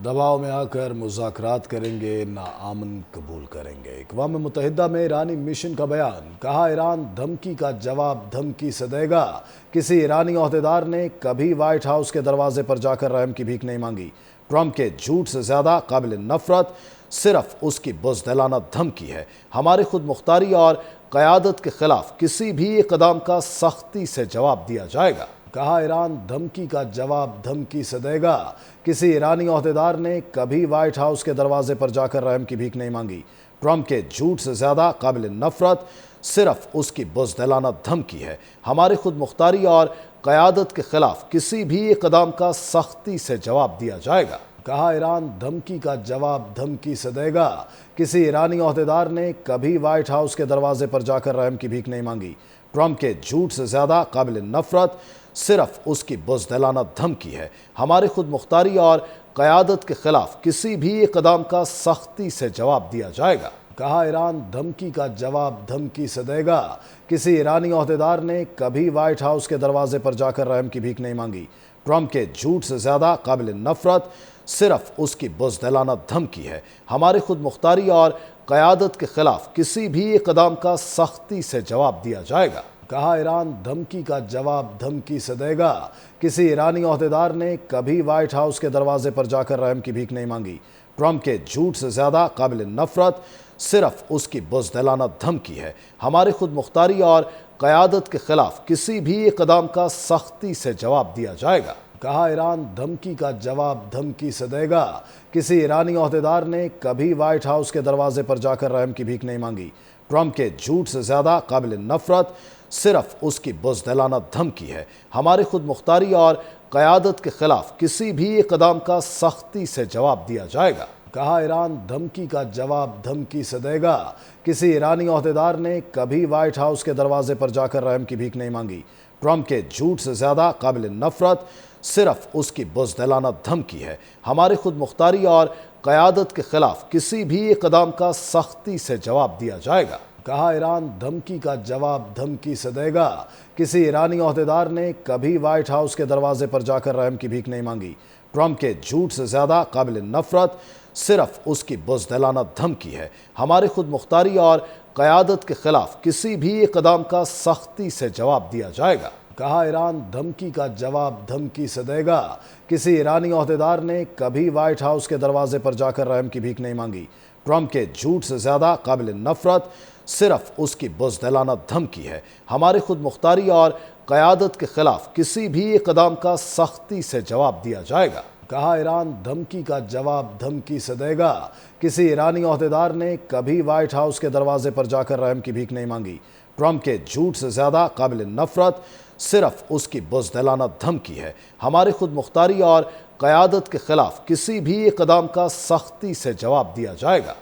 دباؤ میں آ کر مذاکرات کریں گے، ناامن قبول کریں گے۔ اقوام متحدہ میں ایرانی مشن کا بیان، کہا ایران دھمکی کا جواب دھمکی سے دے گا۔ کسی ایرانی عہدیدار نے کبھی وائٹ ہاؤس کے دروازے پر جا کر رحم کی بھیک نہیں مانگی۔ ٹرمپ کے جھوٹ سے زیادہ قابل نفرت صرف اس کی بزدلانہ دھمکی ہے۔ ہماری خود مختاری اور قیادت کے خلاف کسی بھی اقدام کا سختی سے جواب دیا جائے گا۔ کہا ایران دھمکی کا جواب دھمکی سے دے گا۔ کسی ایرانی عہدیدار نے کبھی وائٹ ہاؤس کے دروازے پر جا کر رحم کی بھیک نہیں مانگی۔ ٹرمپ کے جھوٹ سے زیادہ قابل نفرت صرف اس کی بزدلانہ دھمکی ہے۔ ہماری خود مختاری اور قیادت کے خلاف کسی بھی اقدام کا سختی سے جواب دیا جائے گا۔ کہا ایران دھمکی کا جواب دھمکی سے دے گا۔ کسی ایرانی عہدیدار نے کبھی وائٹ ہاؤس کے دروازے پر جا کر رحم کی بھیک نہیں مانگی۔ ٹرمپ کے جھوٹ سے زیادہ قابل نفرت صرف اس کی بزدلانہ دھمکی ہے۔ ہماری خود مختاری اور قیادت کے خلاف کسی بھی اقدام کا سختی سے جواب دیا جائے گا۔ کہا ایران دھمکی کا جواب دھمکی سے دے گا۔ کسی ایرانی عہدیدار نے کبھی وائٹ ہاؤس کے دروازے پر جا کر رحم کی بھیک نہیں مانگی۔ ٹرمپ کے جھوٹ سے زیادہ قابل نفرت صرف اس کی بزدلانہ دھمکی ہے۔ ہماری خود مختاری اور قیادت کے خلاف کسی بھی اقدام کا سختی سے جواب دیا جائے گا۔ کہا ایران دھمکی کا جواب دھمکی سے دے گا۔ کسی ایرانی عہدیدار نے کبھی وائٹ ہاؤس کے دروازے پر جا کر رحم کی بھیک نہیں مانگی۔ ٹرمپ کے جھوٹ سے زیادہ قابل نفرت صرف اس کی بزدلانہ دھمکی ہے۔ ہماری خود مختاری اور قیادت کے خلاف کسی بھی اقدام کا سختی سے جواب دیا جائے گا۔ کہا ایران دھمکی کا جواب دھمکی سے دے گا۔ کسی ایرانی عہدیدار نے کبھی وائٹ ہاؤس کے دروازے پر جا کر رحم کی بھیک نہیں مانگی۔ ٹرمپ کے جھوٹ سے زیادہ قابل نفرت صرف اس کی بزدلانہ دھمکی ہے۔ ہماری خود مختاری اور قیادت کے خلاف کسی بھی اقدام کا سختی سے جواب دیا جائے گا۔ کہا ایران دھمکی کا جواب دھمکی سے دے گا۔ کسی ایرانی عہدیدار نے کبھی وائٹ ہاؤس کے دروازے پر جا کر رحم کی بھیک نہیں مانگی۔ ٹرمپ کے جھوٹ سے زیادہ قابل نفرت صرف اس کی بزدلانہ دھمکی ہے۔ ہماری خود مختاری اور قیادت کے خلاف کسی بھی اقدام کا سختی سے جواب دیا جائے گا۔ کہا ایران دھمکی کا جواب دھمکی سے دے گا۔ کسی ایرانی عہدیدار نے کبھی وائٹ ہاؤس کے دروازے پر جا کر رحم کی بھیک نہیں مانگی۔ ٹرمپ کے جھوٹ سے زیادہ قابل نفرت صرف اس کی بزدلانہ دھمکی ہے۔ ہماری خود مختاری اور قیادت کے خلاف کسی بھی اقدام کا سختی سے جواب دیا جائے گا۔ کہا ایران دھمکی کا جواب دھمکی سے دے گا۔ کسی ایرانی عہدیدار نے کبھی وائٹ ہاؤس کے دروازے پر جا کر رحم کی بھیک نہیں مانگی۔ ٹرمپ کے جھوٹ سے زیادہ قابل نفرت صرف اس کی بزدلانہ دھمکی ہے۔ ہماری خود مختاری اور قیادت کے خلاف کسی بھی اقدام کا سختی سے جواب دیا جائے گا۔ کہا ایران دھمکی کا جواب دھمکی سے دے گا۔ کسی ایرانی عہدیدار نے کبھی وائٹ ہاؤس کے دروازے پر جا کر رحم کی بھیک نہیں مانگی۔ ٹرمپ کے جھوٹ سے زیادہ قابل نفرت صرف اس کی بزدلانہ دھمکی ہے۔ ہماری خود مختاری اور قیادت کے خلاف کسی بھی اقدام کا سختی سے جواب دیا جائے گا۔